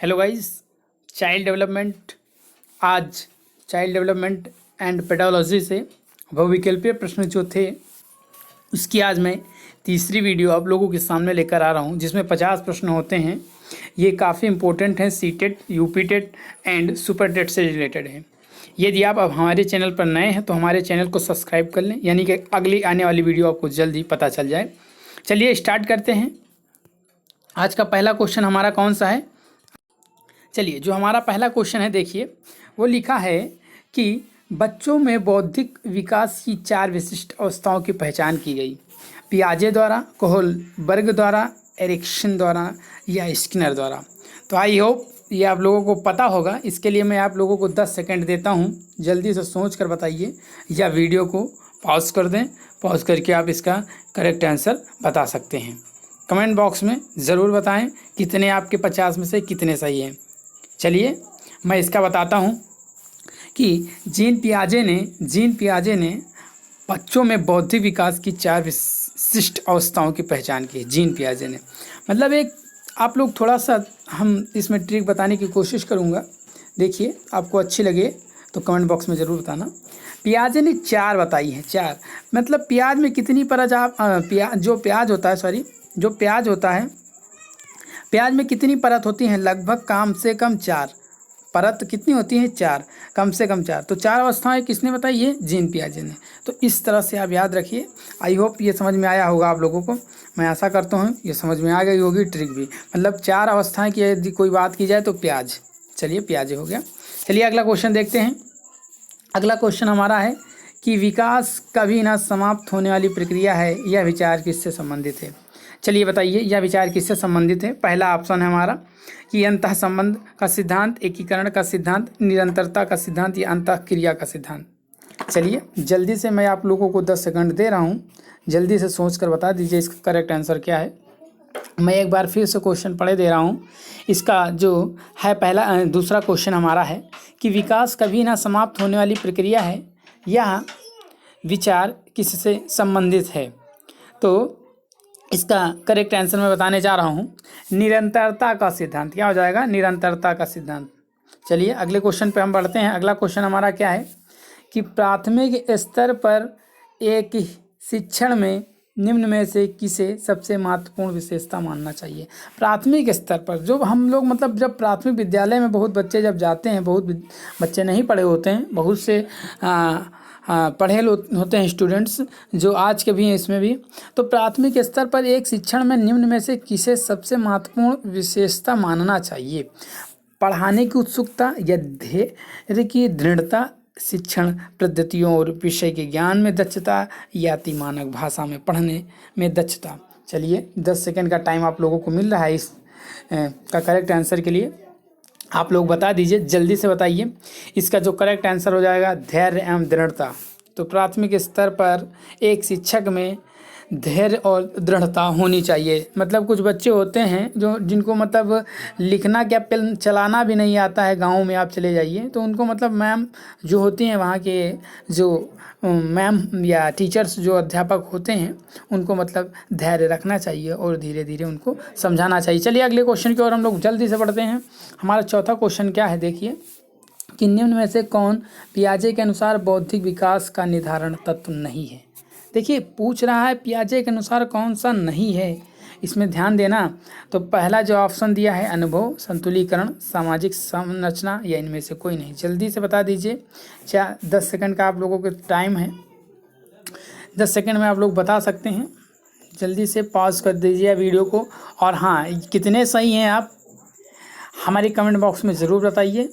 Hello guys. Child development आज child development and pedology से बहुविकल्पीय प्रश्न जो थे उसकी आज मैं तीसरी वीडियो आप लोगों के सामने लेकर आ रहा हूं, जिसमें 50 प्रश्न होते हैं। ये काफ़ी इंपॉर्टेंट हैं, सीटेट, यूपीटेट एंड सुपरटेट से रिलेटेड है। यदि आप अब हमारे चैनल पर नए हैं तो हमारे चैनल को सब्सक्राइब कर लें, यानी कि अगली आने वाली वीडियो आपको जल्दी पता चल जाए। चलिए स्टार्ट करते हैं। आज का पहला क्वेश्चन हमारा कौन सा है? चलिए, जो हमारा पहला क्वेश्चन है देखिए, वो लिखा है कि बच्चों में बौद्धिक विकास की 4 विशिष्ट अवस्थाओं की पहचान की गई। पियाजे द्वारा, कोहलबर्ग द्वारा, एरिक्सन द्वारा या स्किनर द्वारा। तो आई होप ये आप लोगों को पता होगा। इसके लिए मैं आप लोगों को 10 सेकंड देता हूँ, जल्दी से सोच कर बताइए, या वीडियो को पॉज कर दें। पॉज करके आप इसका करेक्ट आंसर बता सकते हैं। कमेंट बॉक्स में ज़रूर बताएं कितने आपके 50 में से कितने सही हैं। चलिए मैं इसका बताता हूँ कि जीन पियाजे ने बच्चों में बौद्धिक विकास की 4 विशिष्ट अवस्थाओं की पहचान की। जीन पियाजे ने, मतलब एक आप लोग थोड़ा सा हम इसमें ट्रिक बताने की कोशिश करूँगा। देखिए, आपको अच्छी लगे तो कमेंट बॉक्स में ज़रूर बताना। पियाजे ने 4 बताई हैं। 4 मतलब प्याज में कितनी परत आप जो प्याज होता है प्याज में कितनी परत होती हैं? लगभग कम से कम 4 परत। कितनी होती हैं? 4, कम से कम 4। तो 4 अवस्थाएं किसने बताई? ये जीन पियाजे ने। तो इस तरह से आप याद रखिए। आई होप ये समझ में आया होगा आप लोगों को। मैं आशा करता हूँ ये समझ में आ गई होगी ट्रिक भी। मतलब 4 अवस्थाएं की यदि कोई बात की जाए तो प्याज। चलिए, पियाजे हो गया। चलिए अगला क्वेश्चन देखते हैं। अगला क्वेश्चन हमारा है कि विकास कभी ना समाप्त होने वाली प्रक्रिया है। यह विचार किससे संबंधित है? चलिए बताइए, यह विचार किससे संबंधित है? पहला ऑप्शन है हमारा कि अंतः संबंध का सिद्धांत, एकीकरण का सिद्धांत, निरंतरता का सिद्धांत या अंतः क्रिया का सिद्धांत। चलिए जल्दी से मैं आप लोगों को 10 सेकंड दे रहा हूँ, जल्दी से सोच कर बता दीजिए इसका करेक्ट आंसर क्या है। मैं एक बार फिर से क्वेश्चन पढ़े दे रहा हूँ। इसका जो है दूसरा क्वेश्चन हमारा है कि विकास कभी ना समाप्त होने वाली प्रक्रिया है। यह विचार किससे संबंधित है? तो इसका करेक्ट आंसर मैं बताने जा रहा हूँ, निरंतरता का सिद्धांत। क्या हो जाएगा? निरंतरता का सिद्धांत। चलिए अगले क्वेश्चन पे हम बढ़ते हैं। अगला क्वेश्चन हमारा क्या है कि प्राथमिक स्तर पर एक शिक्षण में निम्न में से किसे सबसे महत्वपूर्ण विशेषता मानना चाहिए? प्राथमिक स्तर पर जो हम लोग, मतलब जब प्राथमिक विद्यालय में बहुत बच्चे जब जाते हैं, बहुत बच्चे नहीं पढ़े होते हैं, बहुत से पढ़े होते हैं स्टूडेंट्स जो आज के भी हैं इसमें भी। तो प्राथमिक स्तर पर एक शिक्षण में निम्न में से किसे सबसे महत्वपूर्ण विशेषता मानना चाहिए? पढ़ाने की उत्सुकता या धैर्य की दृढ़ता, शिक्षण पद्धतियों और विषय के ज्ञान में दक्षता या मानक भाषा में पढ़ने में दक्षता। चलिए 10 सेकंड का टाइम आप लोगों को मिल रहा है इस का करेक्ट आंसर के लिए। आप लोग बता दीजिए, जल्दी से बताइए। इसका जो करेक्ट आंसर हो जाएगा धैर्य एवं दृढ़ता। तो प्राथमिक स्तर पर एक शिक्षक में धैर्य और दृढ़ता होनी चाहिए। मतलब कुछ बच्चे होते हैं जिनको मतलब लिखना क्या पेन चलाना भी नहीं आता है। गाँव में आप चले जाइए तो उनको मतलब मैम जो होती हैं वहाँ के जो मैम या टीचर्स जो अध्यापक होते हैं उनको मतलब धैर्य रखना चाहिए और धीरे धीरे उनको समझाना चाहिए। चलिए अगले क्वेश्चन की ओर हम लोग जल्दी से बढ़ते हैं। हमारा चौथा क्वेश्चन क्या है देखिए कि निम्न में से कौन पियाजे के अनुसार बौद्धिक विकास का निर्धारण तत्व नहीं है? देखिए पूछ रहा है पियाजे के अनुसार कौन सा नहीं है, इसमें ध्यान देना। तो पहला जो ऑप्शन दिया है अनुभव, संतुलीकरण, सामाजिक संरचना या इनमें से कोई नहीं। जल्दी से बता दीजिए। 10 सेकंड का आप लोगों के टाइम है। 10 सेकंड में आप लोग बता सकते हैं। जल्दी से पॉज कर दीजिए वीडियो को। और हाँ, कितने सही हैं आप हमारे कमेंट बॉक्स में ज़रूर बताइए,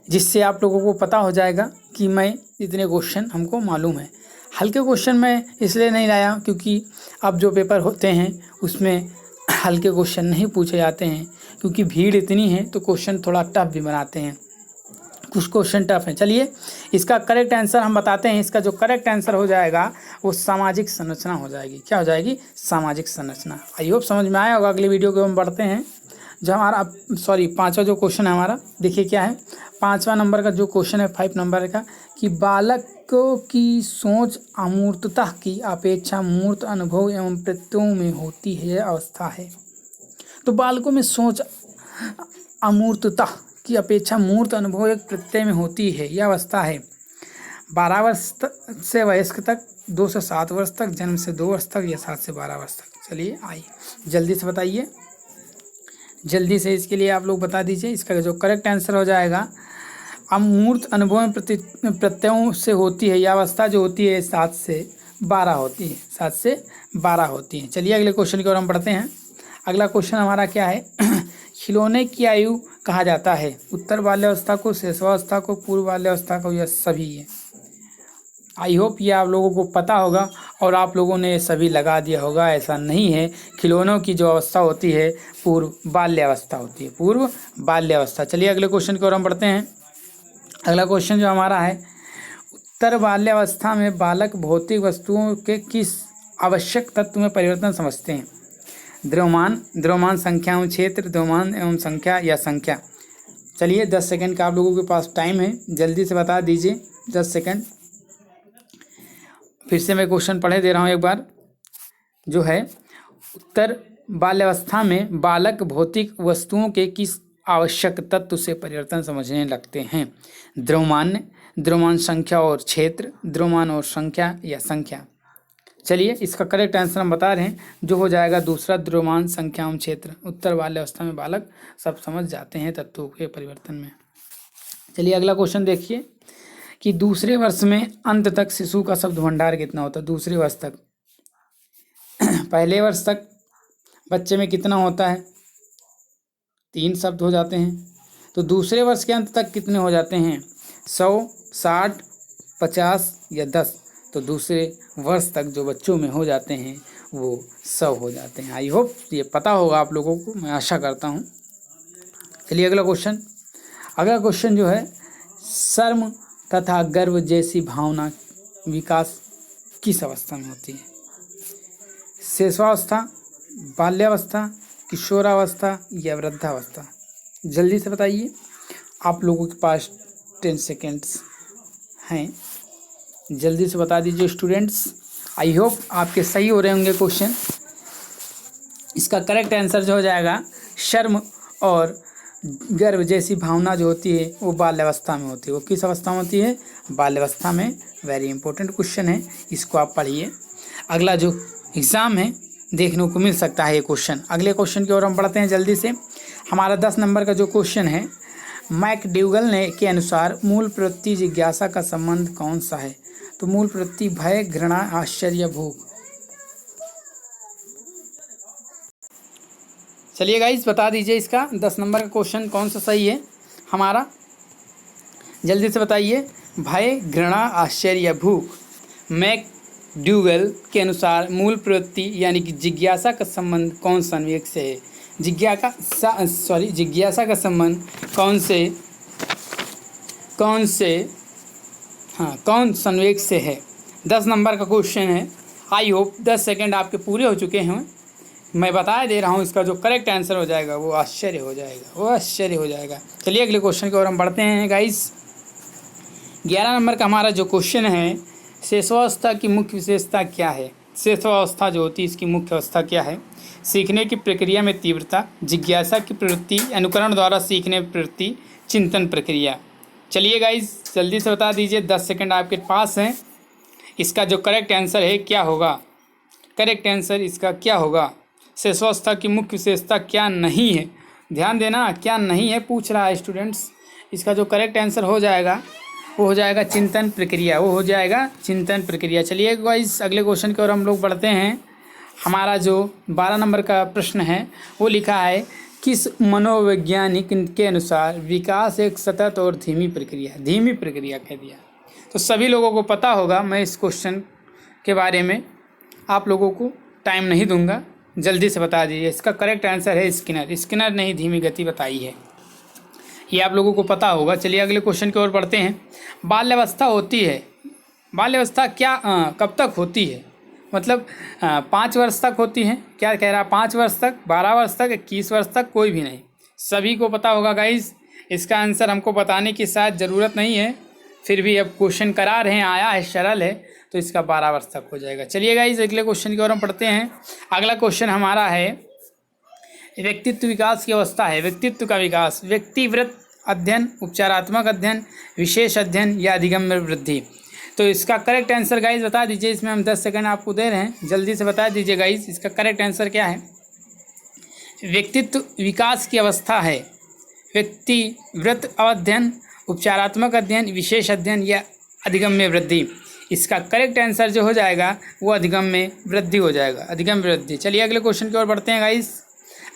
जिससे आप लोगों को पता हो जाएगा कि मैं इतने क्वेश्चन हमको मालूम है। हल्के क्वेश्चन मैं इसलिए नहीं लाया क्योंकि अब जो पेपर होते हैं उसमें हल्के क्वेश्चन नहीं पूछे जाते हैं, क्योंकि भीड़ इतनी है तो क्वेश्चन थोड़ा टफ भी बनाते हैं। कुछ क्वेश्चन टफ है। चलिए इसका करेक्ट आंसर हम बताते हैं। इसका जो करेक्ट आंसर हो जाएगा वो सामाजिक संरचना हो जाएगी। क्या हो जाएगी? सामाजिक संरचना। आई होप समझ में आया होगा। अगली वीडियो को हम बढ़ते हैं। जो हमारा पांचवा जो क्वेश्चन है हमारा, देखिए क्या है। 5वां नंबर का जो क्वेश्चन है 5 नंबर का कि बालकों की सोच अमूर्तता की अपेक्षा मूर्त अनुभव एवं प्रत्ययों में होती है, यह अवस्था है। तो बालकों में सोच अमूर्तता की अपेक्षा मूर्त अनुभव एक प्रत्यय में होती है। यह अवस्था है 12 वर्ष से वयस्क तक, 2 से 7 वर्ष तक, जन्म से 2 वर्ष तक या 7 से 12 वर्ष तक। चलिए आइए जल्दी से बताइए, जल्दी से इसके लिए आप लोग बता दीजिए। इसका जो करेक्ट आंसर हो जाएगा अमूर्त अनुभव में प्रत्ययों से होती है। यह अवस्था जो होती है 7 से 12 होती है, 7 से 12 होती है। चलिए अगले क्वेश्चन की ओर हम पढ़ते हैं। अगला क्वेश्चन हमारा क्या है? खिलौने की आयु कहा जाता है? उत्तर बाल्यावस्था को, शैशवावस्था को, पूर्व बाल्यावस्था को या सभी है? आई होप ये आप लोगों को पता होगा और आप लोगों ने सभी लगा दिया होगा। ऐसा नहीं है, खिलौनों की जो अवस्था होती है पूर्व बाल्यावस्था होती है, पूर्व बाल्यावस्था। चलिए अगले क्वेश्चन की ओर हम पढ़ते हैं। अगला क्वेश्चन जो हमारा है, उत्तर बाल्यावस्था में बालक भौतिक वस्तुओं के किस आवश्यक तत्व में परिवर्तन समझते हैं? द्रव्यमान, द्रव्यमान संख्या एवं क्षेत्र, द्रव्यमान एवं संख्या या संख्या? चलिए 10 सेकंड का आप लोगों के पास टाइम है, जल्दी से बता दीजिए। 10 सेकंड। फिर से मैं क्वेश्चन पढ़े दे रहा हूँ एक बार, जो है उत्तर बाल्यावस्था में बालक भौतिक वस्तुओं के किस आवश्यक तत्व से परिवर्तन समझने लगते हैं? द्रव्यमान, द्रव्यमान संख्या और क्षेत्र, द्रव्यमान और संख्या या संख्या? चलिए इसका करेक्ट आंसर हम बता रहे हैं, जो हो जाएगा दूसरा, द्रव्यमान संख्या एवं क्षेत्र। उत्तर बाल्यावस्था में बालक सब समझ जाते हैं तत्वों के परिवर्तन में। चलिए अगला क्वेश्चन देखिए कि दूसरे वर्ष में अंत तक शिशु का शब्द भंडार कितना होता है? दूसरे वर्ष तक। पहले वर्ष तक बच्चे में कितना होता है? 3 शब्द हो जाते हैं। तो दूसरे वर्ष के अंत तक कितने हो जाते हैं? 100, 60, 50 या 10? तो दूसरे वर्ष तक जो बच्चों में हो जाते हैं वो 100 हो जाते हैं। आई होप ये पता होगा आप लोगों को, मैं आशा करता हूँ। चलिए अगला क्वेश्चन। अगला क्वेश्चन जो है, शर्म तथा गर्व जैसी भावना विकास किस अवस्था में होती है? शैशवावस्था, बाल्यावस्था, किशोरावस्था या वृद्धावस्था? जल्दी से बताइए, आप लोगों के पास 10 सेकेंड्स हैं, जल्दी से बता दीजिए स्टूडेंट्स। आई होप आपके सही हो रहे होंगे क्वेश्चन। इसका करेक्ट आंसर जो हो जाएगा, शर्म और गर्व जैसी भावना जो होती है वो बाल्यावस्था में होती है। वो किस अवस्था में होती है? बाल्यावस्था में। वेरी इंपॉर्टेंट क्वेश्चन है, इसको आप पढ़िए। अगला जो एग्ज़ाम है देखने को मिल सकता है ये क्वेश्चन। अगले क्वेश्चन की ओर हम पढ़ते हैं जल्दी से। हमारा 10 नंबर का जो क्वेश्चन है, मैकडूगल ने के अनुसार मूल प्रवृत्ति जिज्ञासा का संबंध कौन सा है? तो मूल प्रवृत्ति भय, घृणा, आश्चर्य, भूख? चलिए गाइस बता दीजिए, इसका 10 नंबर का क्वेश्चन कौन सा सही है हमारा? जल्दी से बताइए। भय, घृणा, आश्चर्य, भूख? मैकडूगल के अनुसार मूल प्रवृत्ति यानी कि जिज्ञासा का संबंध कौन संवेग से है? जिज्ञासा का संबंध कौन संवेग से है? 10 नंबर का क्वेश्चन है। आई होप 10 सेकंड आपके पूरे हो चुके हैं। मैं बता दे रहा हूँ, इसका जो करेक्ट आंसर हो जाएगा वो आश्चर्य हो जाएगा, वो आश्चर्य हो जाएगा। चलिए अगले क्वेश्चन की ओर हम बढ़ते हैं गाइस। 11 नंबर का हमारा जो क्वेश्चन है, शैशवावस्था की मुख्य विशेषता क्या है? शैशवावस्था जो होती है इसकी मुख्य अवस्था क्या है? सीखने की प्रक्रिया में तीव्रता, जिज्ञासा की प्रवृत्ति, अनुकरण द्वारा सीखने की प्रवृत्ति, चिंतन प्रक्रिया? चलिए गाइस जल्दी से बता दीजिए, 10 सेकंड आपके पास हैं। इसका जो करेक्ट आंसर है क्या होगा? करेक्ट आंसर इसका क्या होगा? शैशवावस्था की मुख्य विशेषता क्या नहीं है? ध्यान देना, क्या नहीं है पूछ रहा है स्टूडेंट्स। इसका जो करेक्ट आंसर हो जाएगा वो हो जाएगा चिंतन प्रक्रिया, वो हो जाएगा चिंतन प्रक्रिया। चलिए गाइस अगले क्वेश्चन की ओर हम लोग बढ़ते हैं। हमारा जो 12 नंबर का प्रश्न है वो लिखा है, किस मनोवैज्ञानिक के अनुसार विकास एक सतत और धीमी प्रक्रिया कह दिया। तो सभी लोगों को पता होगा, मैं इस क्वेश्चन के बारे में आप लोगों को टाइम नहीं दूंगा, जल्दी से बता दीजिए। इसका करेक्ट आंसर है स्किनर ने ही धीमी गति बताई है, ये आप लोगों को पता होगा। चलिए अगले क्वेश्चन की ओर बढ़ते हैं। बाल्यावस्था होती है, बाल्यावस्था क्या कब तक होती है? मतलब 5 वर्ष तक होती है, क्या कह रहा है? 5 वर्ष तक, 12 वर्ष तक, 21 वर्ष तक, कोई भी नहीं, सभी को पता होगा गाइस। इसका आंसर हमको बताने की शायद ज़रूरत नहीं है, फिर भी अब क्वेश्चन करा रहे हैं, आया है, सरल है, तो इसका 12 वर्ष तक हो जाएगा। चलिए गाइस अगले क्वेश्चन की ओर हम पढ़ते हैं। अगला क्वेश्चन हमारा है, व्यक्तित्व विकास की अवस्था है, व्यक्तित्व का विकास, व्यक्तिवृत्त अध्ययन, उपचारात्मक अध्ययन, विशेष अध्ययन या अधिगम्य वृद्धि। तो इसका करेक्ट आंसर गाइज बता दीजिए। इसमें हम 10 सेकंड आपको दे रहे हैं, जल्दी से बता दीजिए गाइज इसका करेक्ट आंसर क्या है। व्यक्तित्व विकास की अवस्था है व्यक्तिवृत्त अध्ययन, उपचारात्मक अध्ययन, विशेष अध्ययन या अधिगम्य वृद्धि। इसका करेक्ट आंसर जो हो जाएगा वो अधिगम्य वृद्धि हो जाएगा, अधिगम्य वृद्धि। चलिए अगले क्वेश्चन की ओर बढ़ते हैं गाइज।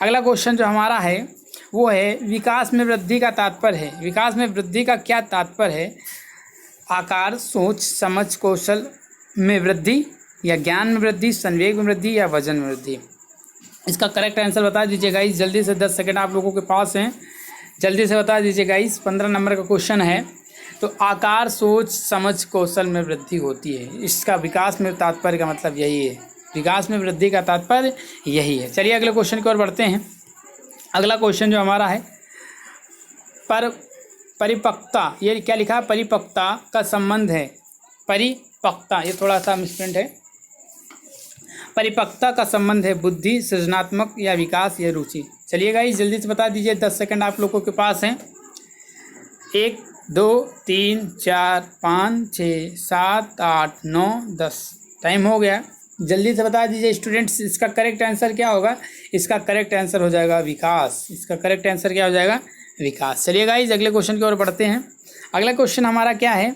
अगला क्वेश्चन जो हमारा है वो है विकास में वृद्धि का तात्पर्य है। विकास में वृद्धि का क्या तात्पर्य है? आकार, सोच, समझ, कौशल में वृद्धि या ज्ञान में वृद्धि, संवेग में वृद्धि या वजन में वृद्धि। इसका करेक्ट आंसर बता दीजिए गाइस जल्दी से। 10 सेकंड आप लोगों के पास हैं, जल्दी से बता दीजिए गाइस। 15 नंबर का क्वेश्चन है। तो आकार, सोच, समझ, कौशल में वृद्धि होती है। इसका विकास में तात्पर्य का मतलब यही है, विकास में वृद्धि का तात्पर्य यही है। चलिए अगले क्वेश्चन की ओर बढ़ते हैं। अगला क्वेश्चन जो हमारा है परिपक्वता, ये क्या लिखा है? परिपक्वता का संबंध है। परिपक्वता, ये थोड़ा सा मिसप्रिंट है। परिपक्वता का संबंध है बुद्धि, सृजनात्मक या विकास या रुचि। चलिए गाइस जल्दी से बता दीजिए। 10 सेकंड आप लोगों के पास हैं। 1 2 3 4 5 6 7 8 9 10 टाइम हो गया। जल्दी से बता दीजिए स्टूडेंट्स, इसका करेक्ट आंसर क्या होगा? इसका करेक्ट आंसर हो जाएगा विकास। इसका करेक्ट आंसर क्या हो जाएगा? विकास। चलिए गाइस अगले क्वेश्चन की ओर बढ़ते हैं। अगला क्वेश्चन हमारा क्या है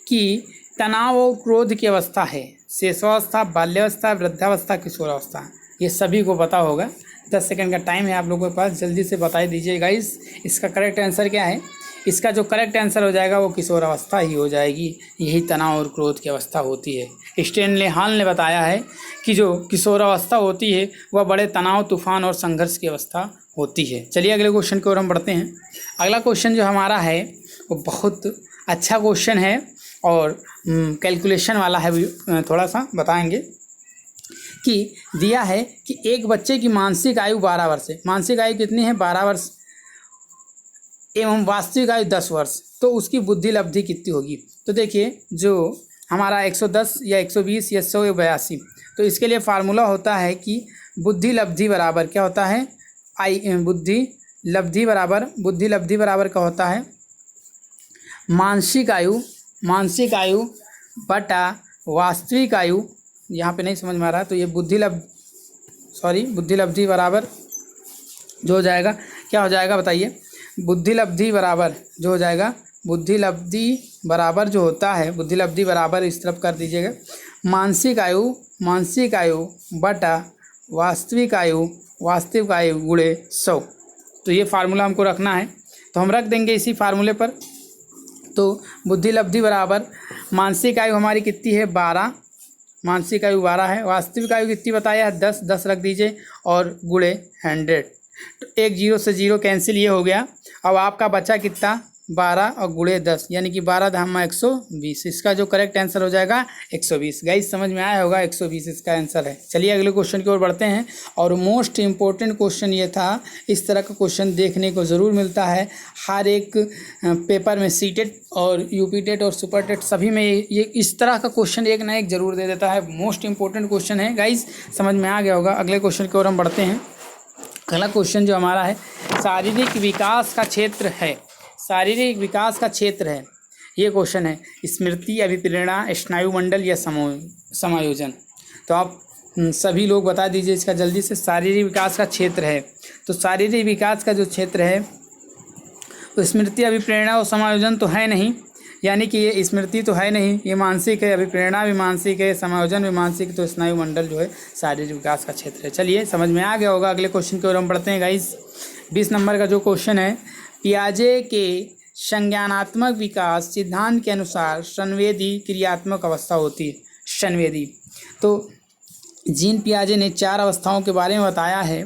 कि तनाव और क्रोध की अवस्था है शेषावस्था, बाल्यावस्था, वृद्धावस्था, किशोरावस्था। ये सभी को पता होगा। 10 सेकंड का टाइम है आप लोगों के पास, जल्दी से बता दीजिए गाइस इसका करेक्ट आंसर क्या है। इसका जो करेक्ट आंसर हो जाएगा वो किशोरावस्था ही हो जाएगी। यही तनाव और क्रोध की अवस्था होती है। स्टैनले हॉल ने बताया है कि जो किशोरावस्था होती है वह बड़े तनाव, तूफान और संघर्ष की अवस्था होती है। चलिए अगले क्वेश्चन की ओर हम बढ़ते हैं। अगला क्वेश्चन जो हमारा है वो बहुत अच्छा क्वेश्चन है और कैलकुलेशन वाला है। थोड़ा सा बताएंगे कि दिया है कि एक बच्चे की मानसिक आयु 12 वर्ष है। मानसिक आयु कितनी है? 12 वर्ष एवं वास्तविक आयु 10 वर्ष। तो उसकी बुद्धि लब्धि कितनी होगी? तो देखिए जो हमारा 110 या 120 या 100 या 82, तो इसके लिए फार्मूला होता है कि बुद्धि लब्धि बराबर क्या होता है? बुद्धि लब्धि बराबर क्या होता है? मानसिक आयु बटा वास्तविक आयु। यहाँ पे नहीं समझ में आ रहा है, तो ये बुद्धि लब्धि बराबर जो हो जाएगा क्या हो जाएगा बताइए? बुद्धि लब्धि बराबर जो हो जाएगा, बुद्धि लब्धि बराबर जो होता है, बुद्धि लब्धि बराबर इस तरफ कर दीजिएगा, मानसिक आयु बटा वास्तविक आयु गुणे 100। तो ये फार्मूला हमको रखना है, तो हम रख देंगे इसी फार्मूले पर। तो बुद्धि लब्धि बराबर मानसिक आयु हमारी कितनी है? 12। मानसिक आयु 12 है। वास्तविक आयु कितनी बताया है? 10 रख दीजिए और गुणे 100। तो एक 0 से 0 कैंसिल ये हो गया। अब आपका बचा कितना? 12 और गुणे 10 यानी कि 12 धामा 120। इसका जो करेक्ट आंसर हो जाएगा 120। गाइस समझ में आया होगा, 120 इसका आंसर है। चलिए अगले क्वेश्चन की ओर बढ़ते हैं। और मोस्ट इम्पोर्टेंट क्वेश्चन ये था, इस तरह का क्वेश्चन देखने को ज़रूर मिलता है हर एक पेपर में, सीटेट और यूपीटेट और सुपरटेट सभी में ये इस तरह का क्वेश्चन एक ना एक ज़रूर दे देता है। मोस्ट इंपॉर्टेंट क्वेश्चन है गाइस, समझ में आ गया होगा। अगले क्वेश्चन की ओर हम बढ़ते हैं। अगला क्वेश्चन जो हमारा है शारीरिक विकास का क्षेत्र है। शारीरिक विकास का क्षेत्र है, ये क्वेश्चन है। स्मृति, अभिप्रेरणा, स्नायुमंडल या समायोजन। तो आप सभी लोग बता दीजिए इसका जल्दी से। शारीरिक विकास का क्षेत्र है, तो शारीरिक विकास का जो क्षेत्र है तो स्मृति, अभिप्रेरणा और समायोजन तो है नहीं, यानी कि ये स्मृति तो है नहीं, ये मानसिक है, अभिप्रेरणा भी मानसिक है, समायोजन भी मानसिक, तो स्नायुमंडल जो है शारीरिक विकास का क्षेत्र है। चलिए समझ में आ गया होगा। अगले क्वेश्चन की ओर हम बढ़ते हैं गाइस। 20 नंबर का जो क्वेश्चन है, पियाजे के संज्ञानात्मक विकास सिद्धांत के अनुसार संवेदी क्रियात्मक अवस्था होती है। संवेदी, तो जीन पियाजे ने 4 अवस्थाओं के बारे में बताया है,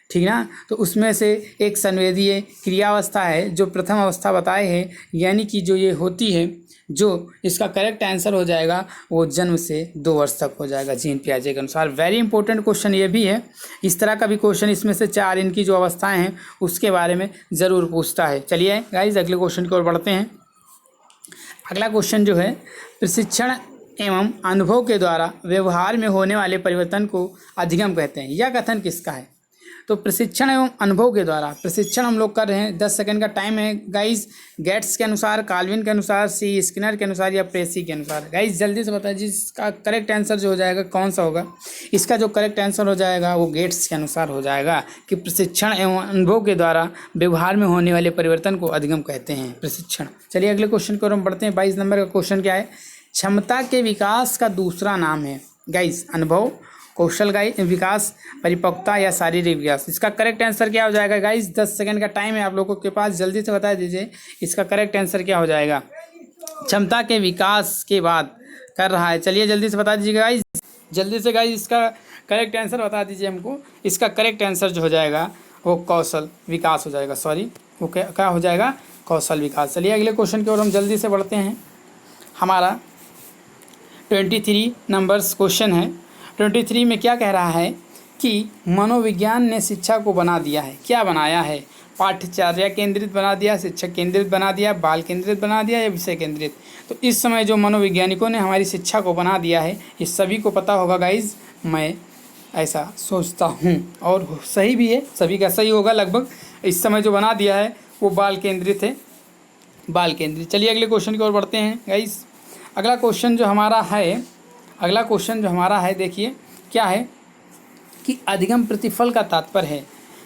ठीक ना। तो उसमें से एक संवेदीय क्रियावस्था है जो प्रथम अवस्था बताए हैं, यानी कि जो ये होती है, जो इसका करेक्ट आंसर हो जाएगा वो जन्म से 2 वर्ष तक हो जाएगा जीन पियाजे के अनुसार। वेरी इंपॉर्टेंट क्वेश्चन ये भी है। इस तरह का भी क्वेश्चन इसमें से 4 इनकी जो अवस्थाएं हैं उसके बारे में ज़रूर पूछता है। चलिए गाइस अगले क्वेश्चन की ओर बढ़ते हैं। अगला क्वेश्चन जो है, प्रशिक्षण एवं अनुभव के द्वारा व्यवहार में होने वाले परिवर्तन को अधिगम कहते हैं। यह कथन किसका है? तो प्रशिक्षण एवं अनुभव के द्वारा प्रशिक्षण हम लोग कर रहे हैं। 10 सेकंड का टाइम है गाइस। गेट्स के अनुसार, काल्विन के अनुसार, सी स्किनर के अनुसार या प्रेसी के अनुसार। गाइस जल्दी से बताइए जिसका करेक्ट आंसर जो हो जाएगा कौन सा होगा। इसका जो करेक्ट आंसर हो जाएगा वो गेट्स के अनुसार हो जाएगा कि प्रशिक्षण एवं अनुभव के द्वारा व्यवहार में होने वाले परिवर्तन को अधिगम कहते हैं, प्रशिक्षण। चलिए अगले क्वेश्चन की ओर हम बढ़ते हैं। 22 नंबर का क्वेश्चन क्या है? क्षमता के विकास का दूसरा नाम है गाइस अनुभव, कौशल विकास, परिपक्वता या शारीरिक विकास। इसका करेक्ट आंसर क्या हो जाएगा गाइस? 10 सेकंड का टाइम है आप लोगों के पास, जल्दी से बता दीजिए इसका करेक्ट आंसर क्या हो जाएगा। क्षमता के विकास के बाद कर रहा है, चलिए जल्दी से बता दीजिएगा गाइस, जल्दी से गाइस इसका करेक्ट आंसर बता दीजिए हमको। इसका करेक्ट आंसर जो हो जाएगा वो कौशल विकास हो जाएगा, सॉरी वो क्या हो जाएगा? कौशल विकास। चलिए अगले क्वेश्चन की ओर हम जल्दी से बढ़ते हैं। हमारा 23 नंबर्स क्वेश्चन है। 23 में क्या कह रहा है कि मनोविज्ञान ने शिक्षा को बना दिया है। क्या बनाया है? पाठ्यचर्या केंद्रित बना दिया, शिक्षक केंद्रित बना दिया, बाल केंद्रित बना दिया या विषय केंद्रित। तो इस समय जो मनोवैज्ञानिकों ने हमारी शिक्षा को बना दिया है ये सभी को पता होगा गाइज, मैं ऐसा सोचता हूँ और सही भी है, सभी का सही होगा लगभग। इस समय जो बना दिया है वो बाल केंद्रित है, बाल केंद्रित। चलिए अगले क्वेश्चन की ओर बढ़ते हैं गाइज। अगला क्वेश्चन जो हमारा है देखिए क्या है कि अधिगम प्रतिफल का तात्पर्य है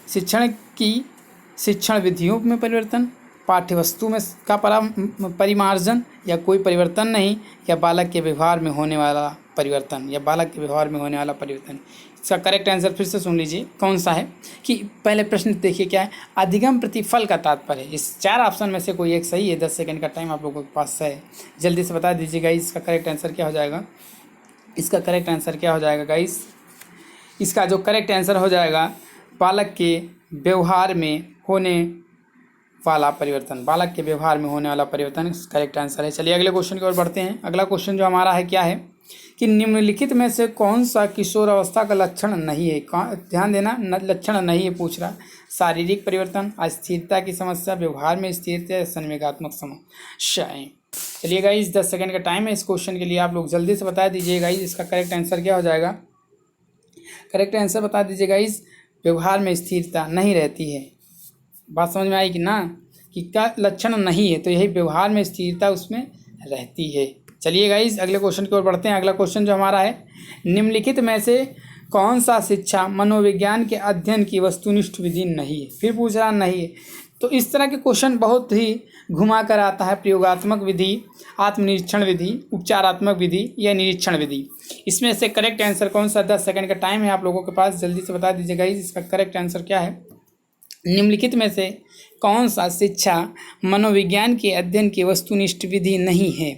शिक्षण की शिक्षण विधियों में परिवर्तन, पाठ्यवस्तु में का परिमार्जन या कोई परिवर्तन नहीं, या बालक के व्यवहार में होने वाला परिवर्तन, या बालक के व्यवहार में होने वाला परिवर्तन। इसका करेक्ट आंसर फिर से सुन लीजिए कौन सा है कि पहले प्रश्न देखिए क्या है, अधिगम प्रतिफल का तात्पर्य है। इस 4 ऑप्शन में से कोई एक सही है। 10 सेकंड का टाइम आप लोगों के पास है, जल्दी से बता दीजिएगा इसका करेक्ट आंसर क्या हो जाएगा। इसका करेक्ट आंसर क्या हो जाएगा गाइस? इसका जो करेक्ट आंसर हो जाएगा बालक के व्यवहार में होने वाला परिवर्तन, बालक के व्यवहार में होने वाला परिवर्तन करेक्ट आंसर है। चलिए अगले क्वेश्चन की ओर बढ़ते हैं। अगला क्वेश्चन जो हमारा है क्या है कि निम्नलिखित में से कौन सा किशोर अवस्था का लक्षण नहीं है? ध्यान देना, लक्षण नहीं है पूछ रहा। शारीरिक परिवर्तन, अस्थिरता की समस्या, व्यवहार में स्थिरता या संवेगात्मक समस्याएं। चलिए गाइस 10 सेकंड का टाइम है इस क्वेश्चन के लिए, आप लोग जल्दी से बता दीजिए गाइस इसका करेक्ट आंसर क्या हो जाएगा। करेक्ट आंसर बता दीजिए गाइस। व्यवहार में स्थिरता नहीं रहती है, बात समझ में आई कि ना, कि क्या लक्षण नहीं है, तो यही व्यवहार में स्थिरता उसमें रहती है। चलिए गाइस अगले क्वेश्चन की ओर बढ़ते हैं। अगला क्वेश्चन जो हमारा है, निम्नलिखित में से कौन सा शिक्षा मनोविज्ञान के अध्ययन की वस्तुनिष्ठ विधि नहीं है? फिर पूछ रहा नहीं है। तो इस तरह के क्वेश्चन बहुत ही घुमा कर आता है। प्रयोगात्मक विधि, आत्मनिरीक्षण विधि, उपचारात्मक विधि या निरीक्षण विधि। इसमें से करेक्ट आंसर कौन सा? 10 सेकंड का टाइम है आप लोगों के पास, जल्दी से बता दीजिएगा इसका करेक्ट आंसर क्या है। निम्नलिखित में से कौन सा शिक्षा मनोविज्ञान के अध्ययन की वस्तुनिष्ठ विधि नहीं है?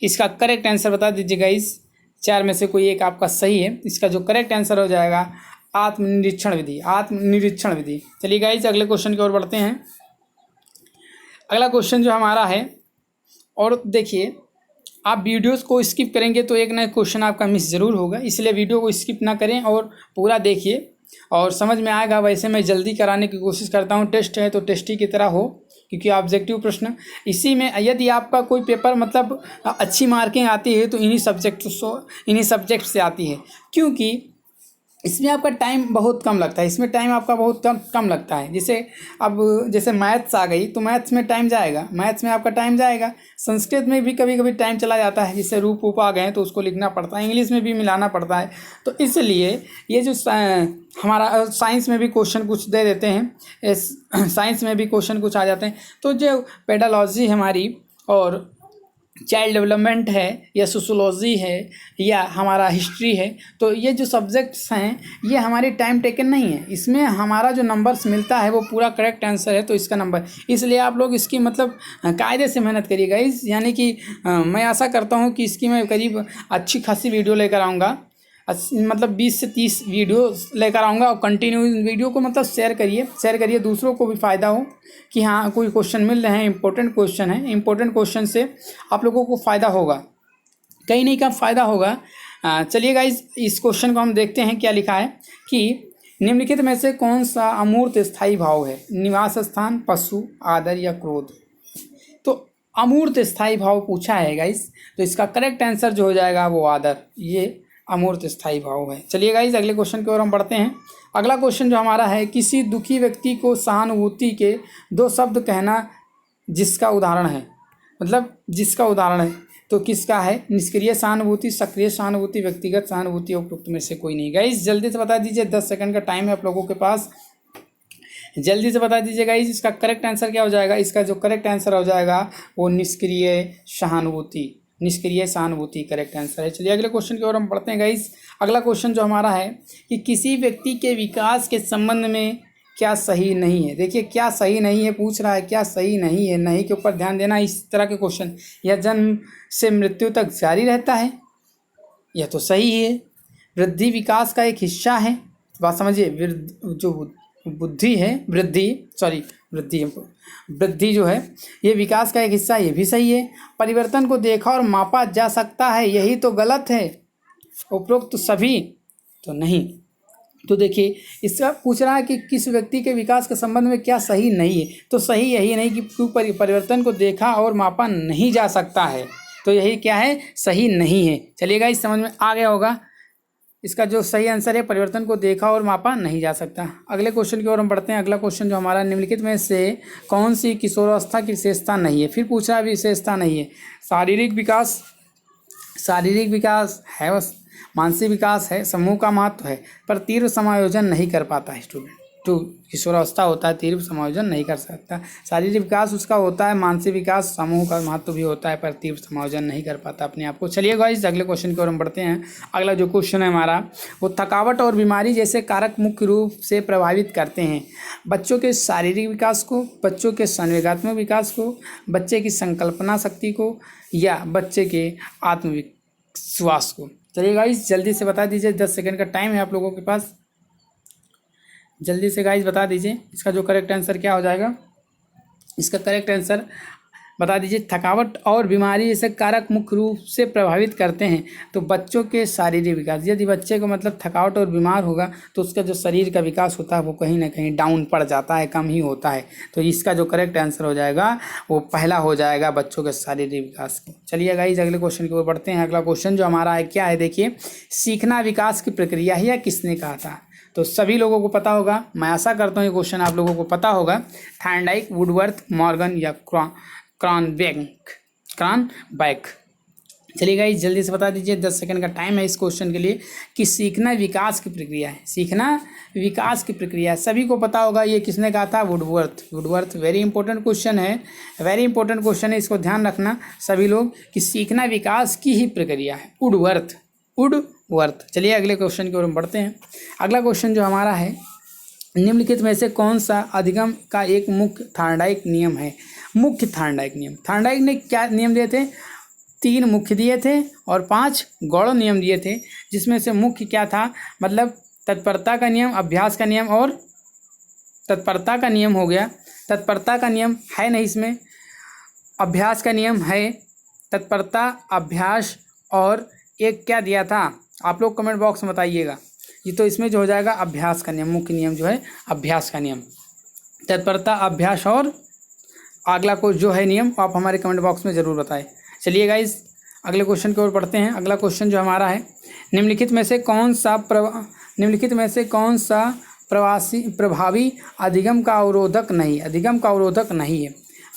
इसका करेक्ट आंसर बता दीजिएगा। इस 4 में से कोई एक आपका सही है। इसका जो करेक्ट आंसर हो जाएगा आत्मनिरीक्षण विधि, आत्मनिरीक्षण विधि। चलिए गाइस अगले क्वेश्चन की ओर बढ़ते हैं। अगला क्वेश्चन जो हमारा है, और देखिए आप वीडियोस को स्किप करेंगे तो एक ना एक क्वेश्चन आपका मिस ज़रूर होगा, इसलिए वीडियो को स्किप ना करें और पूरा देखिए और समझ में आएगा। वैसे मैं जल्दी कराने की कोशिश करता हूँ, टेस्ट है तो टेस्ट ही की तरह हो, क्योंकि ऑब्जेक्टिव प्रश्न इसी में, यदि आपका कोई पेपर मतलब अच्छी मार्किंग आती है तो इन्हीं सब्जेक्ट से आती है, क्योंकि इसमें आपका टाइम बहुत कम लगता है। इसमें टाइम आपका बहुत कम लगता है। जैसे मैथ्स आ गई तो मैथ्स में टाइम जाएगा, मैथ्स में आपका टाइम जाएगा। संस्कृत में भी कभी कभी टाइम चला जाता है, जैसे रूप ऊप आ गए तो उसको लिखना पड़ता है, इंग्लिश में भी मिलाना पड़ता है। तो इसलिए ये जो हमारा साइंस में भी क्वेश्चन कुछ दे देते हैं, साइंस में भी क्वेश्चन कुछ आ जाते हैं। तो जो पेडालॉजी हमारी और चाइल्ड डेवलपमेंट है या सोशोलॉजी है या हमारा हिस्ट्री है, तो ये जो सब्जेक्ट्स हैं ये हमारी टाइम टेकन नहीं है। इसमें हमारा जो नंबर्स मिलता है वो पूरा करेक्ट आंसर है, तो इसका नंबर, इसलिए आप लोग इसकी मतलब कायदे से मेहनत करिएगा। यानी कि मैं आशा करता हूँ कि इसकी मैं करीब अच्छी खासी वीडियो लेकर आऊँगा, मतलब 20 से 30 वीडियो लेकर आऊँगा और कंटिन्यू वीडियो को मतलब शेयर करिए, दूसरों को भी फ़ायदा हो कि हाँ कोई क्वेश्चन मिल रहे हैं, इंपॉर्टेंट क्वेश्चन है, इंपॉर्टेंट क्वेश्चन से आप लोगों को फ़ायदा होगा, कहीं नहीं का फ़ायदा होगा। चलिए गाइस इस क्वेश्चन को हम देखते हैं क्या लिखा है कि निम्नलिखित में से कौन सा अमूर्त स्थायी भाव है? निवास स्थान, पशु, आदर या क्रोध। तो अमूर्त स्थायी भाव पूछा है गाइस, तो इसका करेक्ट आंसर जो हो जाएगा वो आदर, ये अमूर्त स्थायी भाव है। चलिए गाइस अगले क्वेश्चन की ओर हम बढ़ते हैं। अगला क्वेश्चन जो हमारा है, किसी दुखी व्यक्ति को सहानुभूति के 2 शब्द कहना जिसका उदाहरण है, मतलब जिसका उदाहरण है तो किसका है? निष्क्रिय सहानुभूति, सक्रिय सहानुभूति, व्यक्तिगत सहानुभूति, उपरोक्त में से कोई नहीं। गाइस जल्दी से बता दीजिए, 10 सेकंड का टाइम है आप लोगों के पास, जल्दी से बता दीजिए गाइस इसका करेक्ट आंसर क्या हो जाएगा। इसका जो करेक्ट आंसर हो जाएगा वो निष्क्रिय सहानुभूति, निष्क्रिय सहानुभूति करेक्ट आंसर है। चलिए अगले क्वेश्चन की ओर हम पढ़ते हैं गाइस। अगला क्वेश्चन जो हमारा है कि किसी व्यक्ति के विकास के संबंध में क्या सही नहीं है। देखिए क्या सही नहीं है पूछ रहा है, क्या सही नहीं है, नहीं के ऊपर ध्यान देना। इस तरह के क्वेश्चन, यह जन्म से मृत्यु तक जारी रहता है, यह तो सही है। वृद्धि विकास का एक हिस्सा है, बात समझिए। जो बुद्धि है, वृद्धि जो है ये विकास का एक हिस्सा, ये भी सही है। परिवर्तन को देखा और मापा जा सकता है, यही तो गलत है। उपरोक्त सभी तो नहीं। तो देखिए इसका पूछ रहा है कि किस व्यक्ति के विकास के संबंध में क्या सही नहीं है, तो सही यही नहीं कि परिवर्तन को देखा और मापा नहीं जा सकता है, तो यही क्या है? सही नहीं है। चलिएगा इस समझ में आ गया होगा। इसका जो सही आंसर है, परिवर्तन को देखा और मापा नहीं जा सकता। अगले क्वेश्चन की ओर हम बढ़ते हैं। अगला क्वेश्चन जो हमारा, निम्नलिखित में से कौन सी किशोरावस्था की विशेषता नहीं है। फिर पूछ रहा है विशेषता नहीं है। शारीरिक विकास है, मानसिक विकास है, समूह का महत्व है, पर तीव्र समायोजन नहीं कर पाता है स्टूडेंट। जो किशोरावस्था होता है तीव्र समायोजन नहीं कर सकता। शारीरिक विकास उसका होता है, मानसिक विकास, समूह का महत्व भी होता है, पर तीव्र समायोजन नहीं कर पाता अपने आप को। चलिए गाइस अगले क्वेश्चन की ओर हम बढ़ते हैं। अगला जो क्वेश्चन है हमारा, वो थकावट और बीमारी जैसे कारक मुख्य रूप से प्रभावित करते हैं बच्चों के शारीरिक विकास को, बच्चों के संवेगात्मक विकास को, बच्चे की संकल्पना शक्ति को, या बच्चे के आत्मविश्वास को। चलिए गाइस जल्दी से बता दीजिए, 10 सेकंड का टाइम है आप लोगों के पास, जल्दी से गाइस बता दीजिए इसका जो करेक्ट आंसर क्या हो जाएगा। इसका करेक्ट आंसर बता दीजिए। थकावट और बीमारी जैसे कारक मुख्य रूप से प्रभावित करते हैं तो बच्चों के शारीरिक विकास। यदि बच्चे को मतलब थकावट और बीमार होगा तो उसका जो शरीर का विकास होता है वो कहीं ना कहीं डाउन पड़ जाता है, कम ही होता है। तो इसका जो करेक्ट आंसर हो जाएगा वो पहला हो जाएगा, बच्चों के शारीरिक विकास को। चलिए गाइस अगले क्वेश्चन की ओर बढ़ते हैं। अगला क्वेश्चन जो हमारा है क्या है, देखिए, सीखना विकास की प्रक्रिया है, या किसने कहा था। तो सभी लोगों को पता होगा, मैं आशा करता हूँ ये क्वेश्चन आप लोगों को पता होगा। थॉर्नडाइक, वुडवर्थ, मॉर्गन या क्रॉनबेक। चलिए गाइस जल्दी से बता दीजिए, 10 सेकंड का टाइम है इस क्वेश्चन के लिए, कि सीखना विकास की प्रक्रिया है। सीखना विकास की प्रक्रिया सभी को पता होगा, ये किसने कहा था? वुडवर्थ। वेरी इंपॉर्टेंट क्वेश्चन है, वेरी इंपॉर्टेंट क्वेश्चन है, इसको ध्यान रखना सभी लोग कि सीखना विकास की ही प्रक्रिया है। वुडवर्थ। चलिए अगले क्वेश्चन की ओर हम बढ़ते हैं। अगला क्वेश्चन जो हमारा है, निम्नलिखित में से कौन सा अधिगम का एक मुख्य थॉर्नडाइक नियम है। मुख्य थॉर्नडाइक नियम, थॉर्नडाइक ने क्या नियम दिए थे? 3 मुख्य दिए थे और 5 गौण नियम दिए थे, जिसमें से मुख्य क्या था? मतलब तत्परता का नियम, अभ्यास का नियम और तत्परता का नियम हो गया। तत्परता का नियम है नहीं इसमें, अभ्यास का नियम है, तत्परता, अभ्यास, और एक क्या दिया था आप लोग कमेंट बॉक्स में बताइएगा। ये तो इसमें जो हो जाएगा अभ्यास का नियम, मुख्य नियम जो है अभ्यास का नियम, तत्परता, अभ्यास, और अगला को जो है नियम आप हमारे कमेंट बॉक्स में ज़रूर बताएं। चलिए गाइस अगले क्वेश्चन की ओर बढ़ते हैं। अगला क्वेश्चन जो हमारा है, निम्नलिखित में से कौन सा प्रभावी अधिगम का अवरोधक नहीं है।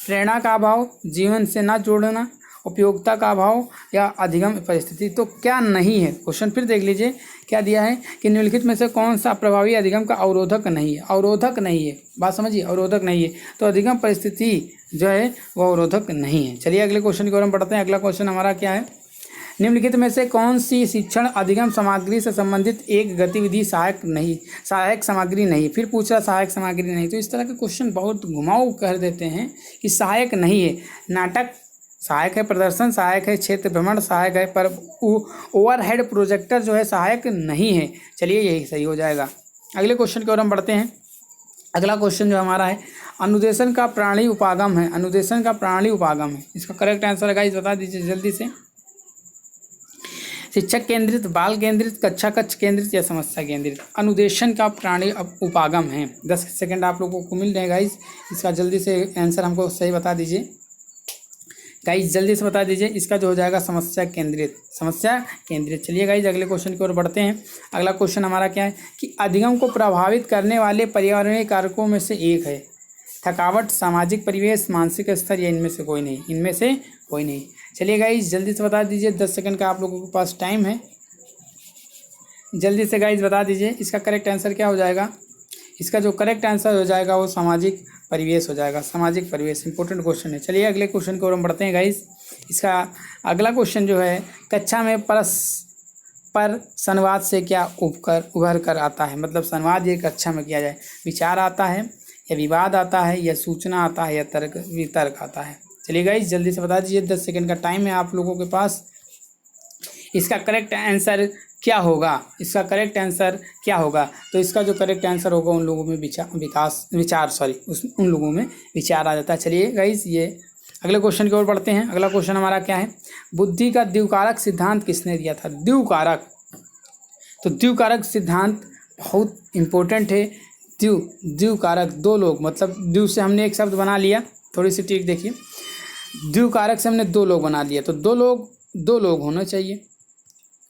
प्रेरणा का अभाव, जीवन से न जोड़ना, उपयोगिता का अभाव, या अधिगम परिस्थिति। तो क्या नहीं है? क्वेश्चन फिर देख लीजिए क्या दिया है कि निम्नलिखित में से कौन सा प्रभावी अधिगम का अवरोधक नहीं है। बात समझिए, अवरोधक नहीं है, तो अधिगम परिस्थिति जो है वो अवरोधक नहीं है। चलिए अगले क्वेश्चन की ओर हम बढ़ते हैं। अगला क्वेश्चन हमारा क्या है, निम्नलिखित में से कौन सी शिक्षण अधिगम सामग्री से संबंधित एक गतिविधि सहायक सामग्री नहीं। फिर पूछा सहायक सामग्री नहीं, तो इस तरह के क्वेश्चन बहुत घुमाऊ कर देते हैं कि सहायक नहीं है। नाटक सहायक है, प्रदर्शन सहायक है, क्षेत्र भ्रमण सहायक है, पर ओवरहेड प्रोजेक्टर जो है सहायक नहीं है। चलिए यही सही हो जाएगा। अगले क्वेश्चन की ओर हम बढ़ते हैं। अगला क्वेश्चन जो हमारा है, अनुदेशन का प्राणी उपागम है। इसका करेक्ट आंसर है गाइस बता दीजिए जल्दी से। शिक्षक केंद्रित, बाल केंद्रित, कक्षा कक्ष केंद्रित या समस्या केंद्रित। अनुदेशन का प्राणी उपागम है। 10 सेकंड आप लोगों को मिल रहे हैं गाइस, इसका जल्दी से आंसर हमको सही बता दीजिए। गाइस जल्दी से बता दीजिए, इसका जो हो जाएगा समस्या केंद्रित, समस्या केंद्रित। चलिए गाइस अगले क्वेश्चन की ओर बढ़ते हैं। अगला क्वेश्चन हमारा क्या है कि अधिगम को प्रभावित करने वाले पर्यावरणीय कारकों में से एक है थकावट, सामाजिक परिवेश, मानसिक स्तर, या इनमें से कोई नहीं, इनमें से कोई नहीं। चलिए गाइस जल्दी से बता दीजिए, 10 सेकंड का आप लोगों के पास टाइम है। जल्दी से गाइस बता दीजिए इसका करेक्ट आंसर क्या हो जाएगा। इसका जो करेक्ट आंसर हो जाएगा वो सामाजिक परिवेश हो जाएगा। सामाजिक परिवेश इंपॉर्टेंट क्वेश्चन है। चलिए अगले क्वेश्चन की ओर हम बढ़ते हैं गाइस। इसका अगला क्वेश्चन जो है, कक्षा में परस्पर संवाद से क्या उभर कर आता है, मतलब संवाद ये कक्षा में किया जाए, विचार आता है या विवाद आता है या सूचना आता है या वितर्क आता है। चलिए गाइस जल्दी से बता दीजिए, 10 सेकंड का टाइम है आप लोगों के पास। इसका करेक्ट आंसर क्या होगा, इसका करेक्ट आंसर क्या होगा। तो इसका जो करेक्ट आंसर होगा उन लोगों में उन लोगों में विचार आ जाता है। चलिए गाइस ये अगले क्वेश्चन की ओर बढ़ते हैं। अगला क्वेश्चन हमारा क्या है, बुद्धि का द्विकारक सिद्धांत किसने दिया था। द्विकारक, तो द्विकारक सिद्धांत बहुत इम्पोर्टेंट है। द्विकारक, दो लोग, मतलब द्वि से हमने एक शब्द बना लिया, थोड़ी सी ट्रिक देखिए, द्विकारक से हमने दो लोग बना लिया, तो दो लोग होना चाहिए।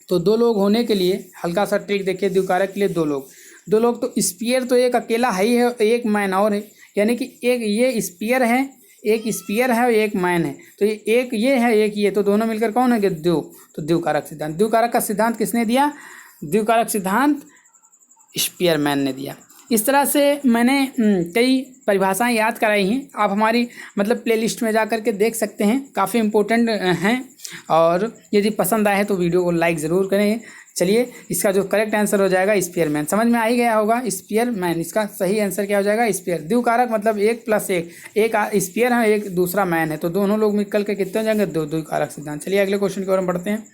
तो दो लोग होने के लिए हल्का सा ट्रिक देखिए, द्विकारक के लिए दो लोग, तो स्पीयर तो एक अकेला ही है, एक मैन और है, यानी कि एक ये स्पीयर है, एक स्पीयर है और एक मैन है, तो ये एक ये है एक ये, तो दोनों मिलकर कौन है, तो द्विकारक सिद्धांत। द्विकारक का सिद्धांत किसने दिया, द्विकारक सिद्धांत स्पीयरमैन ने दिया। इस तरह से मैंने कई परिभाषाएं याद कराई हैं, आप हमारी मतलब प्लेलिस्ट में जा कर के देख सकते हैं, काफ़ी इम्पोर्टेंट हैं। और यदि पसंद आए तो वीडियो को लाइक ज़रूर करें। चलिए इसका जो करेक्ट आंसर हो जाएगा स्पीयरमैन, समझ में आ ही गया होगा, स्पीयरमैन। इसका सही आंसर क्या हो जाएगा, स्पीयर। द्विकारक मतलब एक प्लस एक स्पीयर है, एक दूसरा मैन है, तो दोनों लोग मिलकर के कितने हो जाएंगे, दो। द्विकारक सिद्धांत। चलिए अगले क्वेश्चन की ओर हम बढ़ते हैं।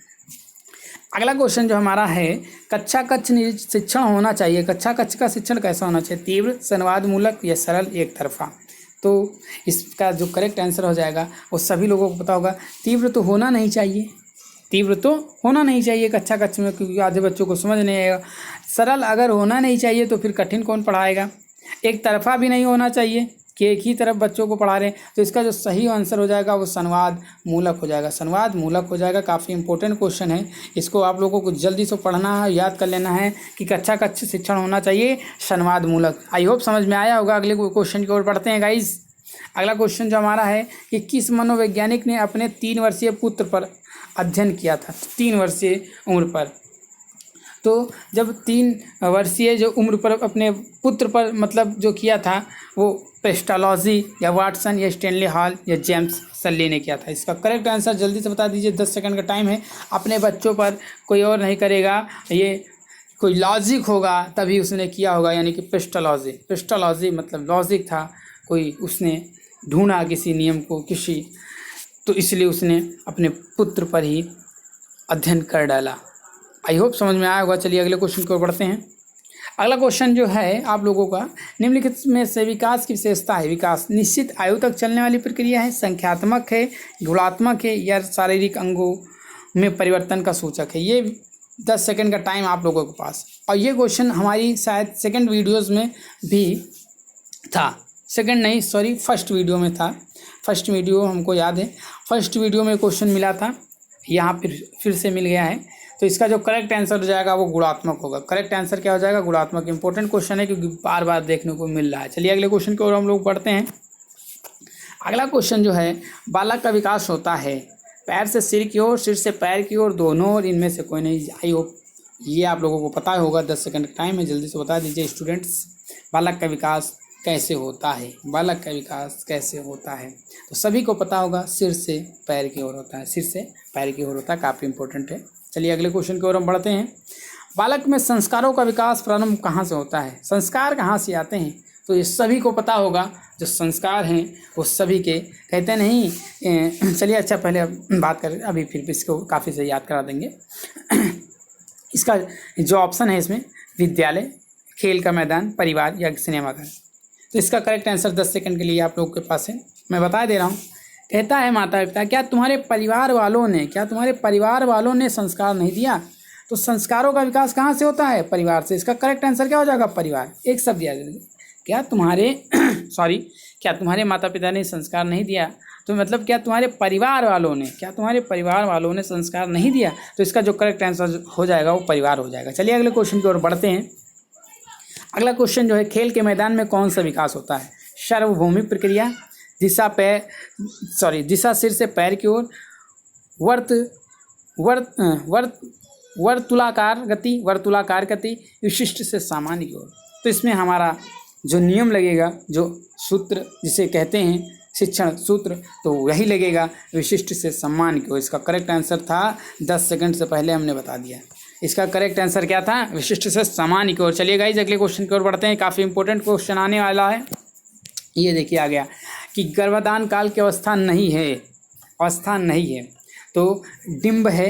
अगला क्वेश्चन जो हमारा है, कक्षा कक्ष शिक्षण होना चाहिए, कक्षा कक्ष का शिक्षण कैसा होना चाहिए, तीव्र, संवादमूलक या सरल, एक तरफा। तो इसका जो करेक्ट आंसर हो जाएगा वो सभी लोगों को पता होगा, तीव्र तो होना नहीं चाहिए, तीव्र तो होना नहीं चाहिए कक्षा कक्ष में, क्योंकि आधे बच्चों को समझ नहीं आएगा। सरल अगर होना नहीं चाहिए तो फिर कठिन कौन पढ़ाएगा। एक तरफा भी नहीं होना चाहिए कि एक ही तरफ बच्चों को पढ़ा रहे हैं, तो इसका जो सही आंसर हो जाएगा वो संवाद मूलक हो जाएगा, संवाद मूलक हो जाएगा। काफ़ी इंपॉर्टेंट क्वेश्चन है, इसको आप लोगों को जल्दी से पढ़ना है, याद कर लेना है कि कक्षा कक्ष शिक्षण होना चाहिए संवाद मूलक। आई होप समझ में आया होगा। अगले क्वेश्चन की ओर बढ़ते हैं गाइस। अगला क्वेश्चन जो हमारा है कि किस मनोवैज्ञानिक ने अपने 3 वर्षीय पुत्र पर अध्ययन किया था, 3 वर्षीय उम्र पर। तो जब 3 वर्षीय जो उम्र पर अपने पुत्र पर मतलब जो किया था वो पेस्टालॉजी या वाटसन या स्टेनली हॉल या जेम्स सल्ली ने किया था। इसका करेक्ट आंसर जल्दी से बता दीजिए, 10 सेकंड का टाइम है। अपने बच्चों पर कोई और नहीं करेगा, ये कोई लॉजिक होगा तभी उसने किया होगा, यानी कि पेस्टालॉजी मतलब लॉजिक था, कोई उसने ढूंढा किसी नियम को तो इसलिए उसने अपने पुत्र पर ही अध्ययन कर डाला। आई होप समझ में आया होगा। चलिए अगले क्वेश्चन की ओर बढ़ते हैं। अगला क्वेश्चन जो है आप लोगों का, निम्नलिखित में से विकास की विशेषता है। विकास निश्चित आयु तक चलने वाली प्रक्रिया है, संख्यात्मक है, गुणात्मक है या शारीरिक अंगों में परिवर्तन का सूचक है। ये 10 सेकंड का टाइम आप लोगों के पास। और ये क्वेश्चन हमारी शायद सेकंड वीडियोज़ में भी था, सेकंड नहीं सॉरी फर्स्ट वीडियो में था। फर्स्ट वीडियो हमको याद है, फर्स्ट वीडियो में क्वेश्चन मिला था, यहाँ फिर से मिल गया है। तो इसका जो करेक्ट आंसर हो जाएगा वो गुणात्मक होगा। करेक्ट आंसर क्या हो जाएगा, गुणात्मक। इंपॉर्टेंट क्वेश्चन है क्योंकि बार बार देखने को मिल रहा है। चलिए अगले क्वेश्चन की ओर हम लोग बढ़ते हैं। अगला क्वेश्चन जो है, बालक का विकास होता है पैर से सिर की ओर, सिर से पैर की ओर, दोनों और इनमें से कोई नहीं। आई होप ये आप लोगों को पता होगा। 10 सेकंड का टाइम है, जल्दी से बता दीजिए स्टूडेंट्स, बालक का विकास कैसे होता है, बालक का विकास कैसे होता है। तो सभी को पता होगा, सिर से पैर की ओर होता है, सिर से पैर की ओर होता है, काफ़ी इंपॉर्टेंट है। चलिए अगले क्वेश्चन की ओर हम बढ़ते हैं। बालक में संस्कारों का विकास प्रारंभ कहाँ से होता है, संस्कार कहाँ से आते हैं। तो ये सभी को पता होगा, जो संस्कार हैं वो सभी के कहते नहीं। चलिए अच्छा पहले बात करें, अभी फिर इसको काफ़ी से याद करा देंगे। इसका जो ऑप्शन है इसमें, विद्यालय, खेल का मैदान, परिवार या सिनेमाघर। तो इसका करेक्ट आंसर 10 सेकंड के लिए आप लोगों के पास है, मैं बता दे रहा हूँ। कहता है माता पिता, क्या तुम्हारे परिवार वालों ने संस्कार नहीं दिया। तो संस्कारों का विकास कहाँ से होता है, परिवार से। इसका करेक्ट आंसर क्या हो जाएगा, परिवार। एक शब्द याद रखिए, क्या तुम्हारे माता पिता ने संस्कार नहीं दिया, तो मतलब क्या तुम्हारे परिवार वालों ने संस्कार नहीं दिया, तो इसका जो करेक्ट आंसर हो जाएगा वो परिवार हो जाएगा। चलिए अगले क्वेश्चन की ओर बढ़ते हैं। अगला क्वेश्चन जो है, खेल के मैदान में कौन सा विकास होता है? सार्वभौमिक प्रक्रिया, दिशा सिर से पैर की ओर, वर्तुलाकार गति, विशिष्ट से सामान्य की ओर। तो इसमें हमारा जो नियम लगेगा, जो सूत्र जिसे कहते हैं शिक्षण सूत्र, तो वही लगेगा विशिष्ट से सामान्य की ओर। इसका करेक्ट आंसर था, 10 सेकंड से पहले हमने बता दिया। इसका करेक्ट आंसर क्या था? विशिष्ट से सामान्य की ओर। चलिए गाइस अगले क्वेश्चन की ओर बढ़ते हैं। काफ़ी इंपॉर्टेंट क्वेश्चन आने वाला है। ये देखिए आ गया कि गर्भाधान काल की अवस्था नहीं है, तो डिम्ब है,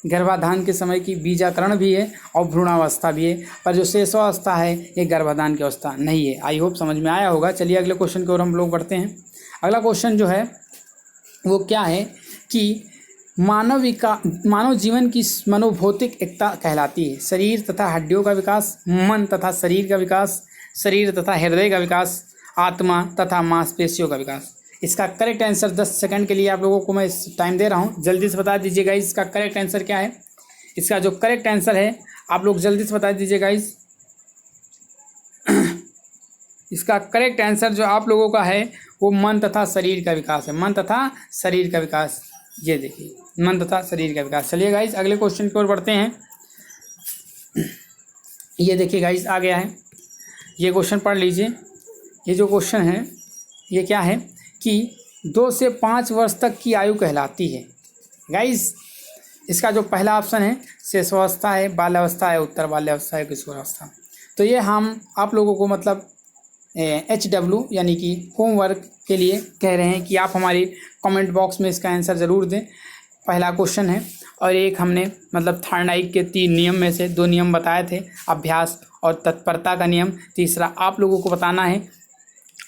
गर्भाधान के समय की बीजाकरण भी है और भ्रूणावस्था भी है, पर जो शेषावस्था है ये गर्भाधान की अवस्था नहीं है। आई होप समझ में आया होगा। चलिए अगले क्वेश्चन की ओर हम लोग बढ़ते हैं। अगला क्वेश्चन जो है वो क्या है कि मानव जीवन की मनोभौतिक एकता कहलाती है। शरीर तथा हड्डियों का विकास, मन तथा शरीर का विकास, शरीर तथा हृदय का विकास, आत्मा तथा मांसपेशियों का विकास। इसका करेक्ट आंसर 10 सेकंड के लिए आप लोगों को मैं टाइम दे रहा हूँ, जल्दी से बता दीजिएगा इसका करेक्ट आंसर क्या है। इसका जो करेक्ट आंसर है आप लोग जल्दी से बता दीजिएगा। इसका करेक्ट आंसर जो आप लोगों का है वो मन तथा शरीर का विकास है। मन तथा शरीर का विकास, ये देखिए मन तथा शरीर का विकास। चलिए गाइस अगले क्वेश्चन की ओर बढ़ते हैं। ये देखिए गाइस आ गया है, ये क्वेश्चन पढ़ लीजिए। ये जो क्वेश्चन है ये क्या है कि 2 से 5 वर्ष तक की आयु कहलाती है। गाइस इसका जो पहला ऑप्शन है शेषावस्था है, बाल्यावस्था है, उत्तर बाल्यावस्था है, किशोरावस्था। तो ये हम आप लोगों को मतलब HW यानी कि होमवर्क के लिए कह रहे हैं कि आप हमारी कमेंट बॉक्स में इसका आंसर ज़रूर दें। पहला क्वेश्चन है और एक हमने मतलब थर्नाइक के 3 नियम में से 2 नियम बताए थे, अभ्यास और तत्परता का नियम, तीसरा आप लोगों को बताना है।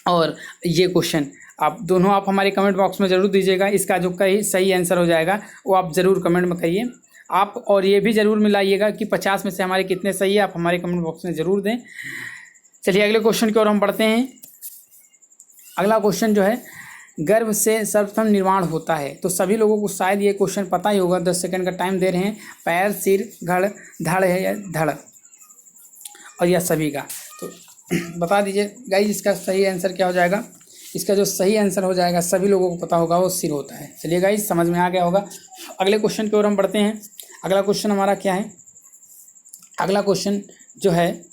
और ये क्वेश्चन आप दोनों आप हमारे कमेंट बॉक्स में ज़रूर दीजिएगा। इसका जो सही आंसर हो जाएगा वो आप ज़रूर कमेंट में करिए आप, और ये भी ज़रूर मिलाइएगा कि 50 में से हमारे कितने सही है, आप हमारे कमेंट बॉक्स में ज़रूर दें। चलिए अगले क्वेश्चन की ओर हम बढ़ते हैं। अगला क्वेश्चन जो है, गर्भ से सर्वप्रथम निर्माण होता है। तो सभी लोगों को शायद ये क्वेश्चन पता ही होगा। 10 सेकंड का टाइम दे रहे हैं। पैर, सिर, धड़ है या धड़, और यह सभी का। तो बता दीजिए गाइस इसका सही आंसर क्या हो जाएगा। इसका जो सही आंसर हो जाएगा सभी लोगों को पता होगा, वो सिर होता है। चलिए गाइस समझ में आ गया होगा। अगले क्वेश्चन की ओर हम बढ़ते हैं। अगला क्वेश्चन हमारा क्या है? अगला क्वेश्चन जो है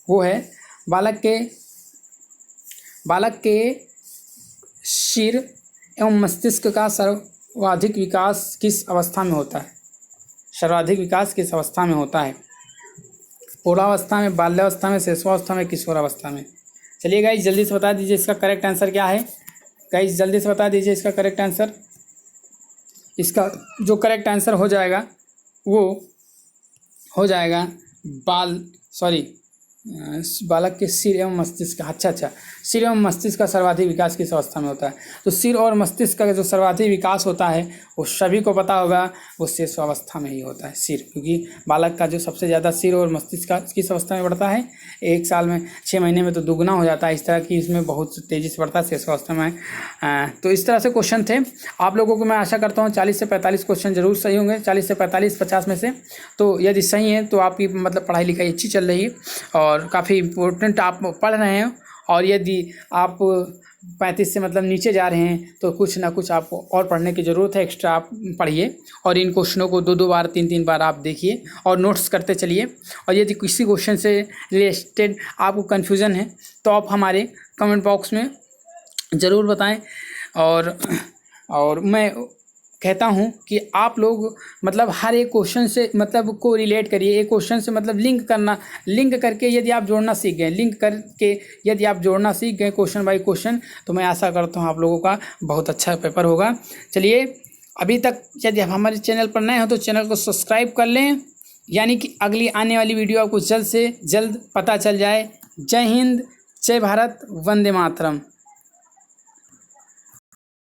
वो है बालक के सिर एवं मस्तिष्क का सर्वाधिक विकास किस अवस्था में होता है? सर्वाधिक विकास किस अवस्था में होता है? प्रौढ़ावस्था में, बाल्यावस्था में, शेषावस्था में, किशोरावस्था में। चलिए गाइस जल्दी से बता दीजिए इसका करेक्ट आंसर क्या है। गाइस जल्दी से बता दीजिए इसका करेक्ट आंसर। इसका जो करेक्ट आंसर हो जाएगा वो हो जाएगा बालक के सिर एवं मस्तिष्क का। अच्छा, सिर एवं मस्तिष्क का सर्वाधिक विकास किस अवस्था में होता है? तो सिर और मस्तिष्क का जो सर्वाधिक विकास होता है वो सभी को पता होगा, वो शेषावस्था में ही होता है सिर, क्योंकि बालक का जो सबसे ज़्यादा सिर और मस्तिष्क का किस अवस्था में बढ़ता है? 1 साल में 6 महीने में तो दुगना हो जाता है। इस तरह की इसमें बहुत तेज़ी से बढ़ता है शेषावस्था में। तो इस तरह से क्वेश्चन थे। आप लोगों को मैं आशा करता हूँ 40 से 45 क्वेश्चन जरूर सही होंगे। 40 से 45 50 में से। तो यदि सही है तो आपकी मतलब पढ़ाई लिखाई अच्छी चल रही है और काफ़ी इम्पोर्टेंट आप पढ़ रहे हैं। और यदि आप 35 से मतलब नीचे जा रहे हैं तो कुछ ना कुछ आपको और पढ़ने की ज़रूरत है, एक्स्ट्रा आप पढ़िए और इन क्वेश्चनों को 2-2 बार 3-3 बार आप देखिए और नोट्स करते चलिए। और यदि किसी क्वेश्चन से रिलेटेड आपको कन्फ्यूज़न है तो आप हमारे कमेंट बॉक्स में ज़रूर बताएं। और मैं कहता हूं कि आप लोग मतलब हर एक क्वेश्चन से मतलब को रिलेट करिए। एक क्वेश्चन से मतलब लिंक करके यदि आप जोड़ना सीख गए, यदि आप जोड़ना सीख गए क्वेश्चन बाय क्वेश्चन, तो मैं आशा करता हूं आप लोगों का बहुत अच्छा पेपर होगा। चलिए अभी तक यदि आप हमारे चैनल पर नए हो तो चैनल को सब्सक्राइब कर लें, यानी कि अगली आने वाली वीडियो आपको जल्द से जल्द पता चल जाए। जय हिंद, जय भारत, वंदे मातरम।